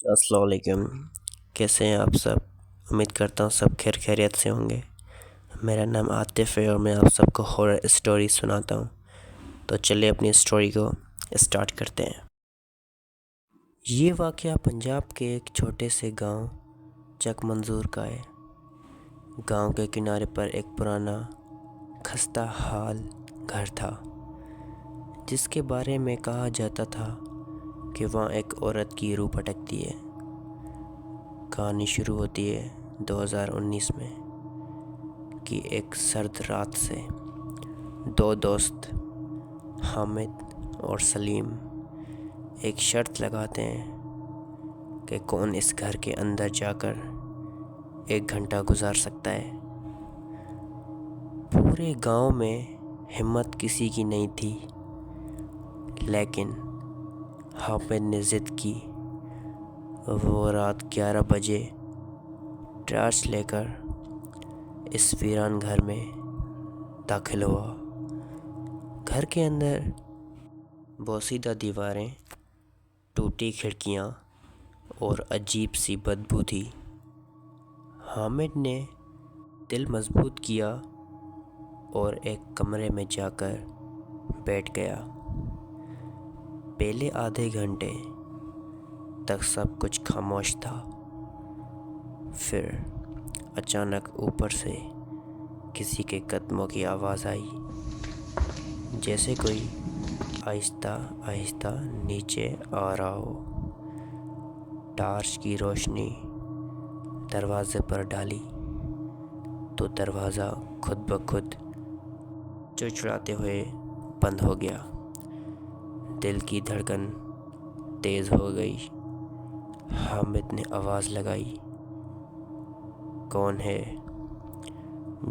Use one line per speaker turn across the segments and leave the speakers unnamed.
السلام علیکم۔ کیسے ہیں آپ سب؟ امید کرتا ہوں سب خیر خیریت سے ہوں گے۔ میرا نام عاطف ہے اور میں آپ سب کو ہارر اسٹوری سناتا ہوں۔ تو چلیے اپنی اسٹوری کو اسٹارٹ کرتے ہیں۔ یہ واقعہ پنجاب کے ایک چھوٹے سے گاؤں چک منظور کا ہے۔ گاؤں کے کنارے پر ایک پرانا خستہ حال گھر تھا جس کے بارے میں کہا جاتا تھا کہ وہاں ایک عورت کی روح بھٹکتی ہے۔ کہانی شروع ہوتی ہے 2019 میں کی ایک سرد رات سے۔ دو دوست حامد اور سلیم ایک شرط لگاتے ہیں کہ کون اس گھر کے اندر جا کر 1 گھنٹہ گزار سکتا ہے۔ پورے گاؤں میں ہمت کسی کی نہیں تھی، لیکن حامد نے ضد کی۔ وہ رات 11 بجے ٹارچ لے کر اس ویران گھر میں داخل ہوا۔ گھر کے اندر بوسیدہ دیواریں، ٹوٹی کھڑکیاں اور عجیب سی بدبو تھی۔ حامد نے دل مضبوط کیا اور ایک کمرے میں جا کر بیٹھ گیا۔ پہلے آدھے گھنٹے تک سب کچھ خاموش تھا، پھر اچانک اوپر سے کسی کے قدموں کی آواز آئی، جیسے کوئی آہستہ آہستہ نیچے آ رہا ہو۔ ٹارچ کی روشنی دروازے پر ڈالی تو دروازہ خود بخود چڑچڑاتے ہوئے بند ہو گیا۔ دل کی دھڑکن تیز ہو گئی۔ حامد نے آواز لگائی، کون ہے؟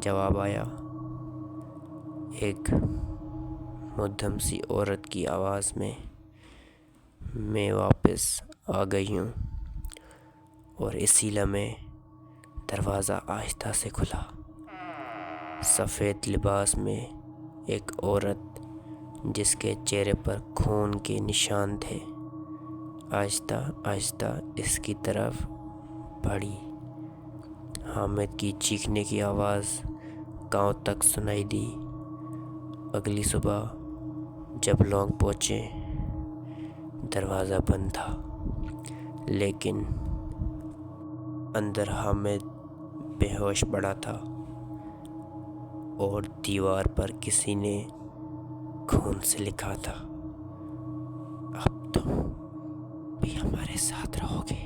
جواب آیا، ایک مدھم سی عورت کی آواز میں واپس آ گئی ہوں۔ اور اسی لمحے دروازہ آہستہ سے کھلا۔ سفید لباس میں ایک عورت جس کے چہرے پر خون کے نشان تھے، آہستہ آہستہ اس کی طرف بڑھی۔ حامد کی چیخنے کی آواز گاؤں تک سنائی دی۔ اگلی صبح جب لوگ پہنچے، دروازہ بند تھا، لیکن اندر حامد بے ہوش پڑا تھا اور دیوار پر کسی نے خون سے لکھا تھا، اب تم بھی ہمارے ساتھ رہو گے۔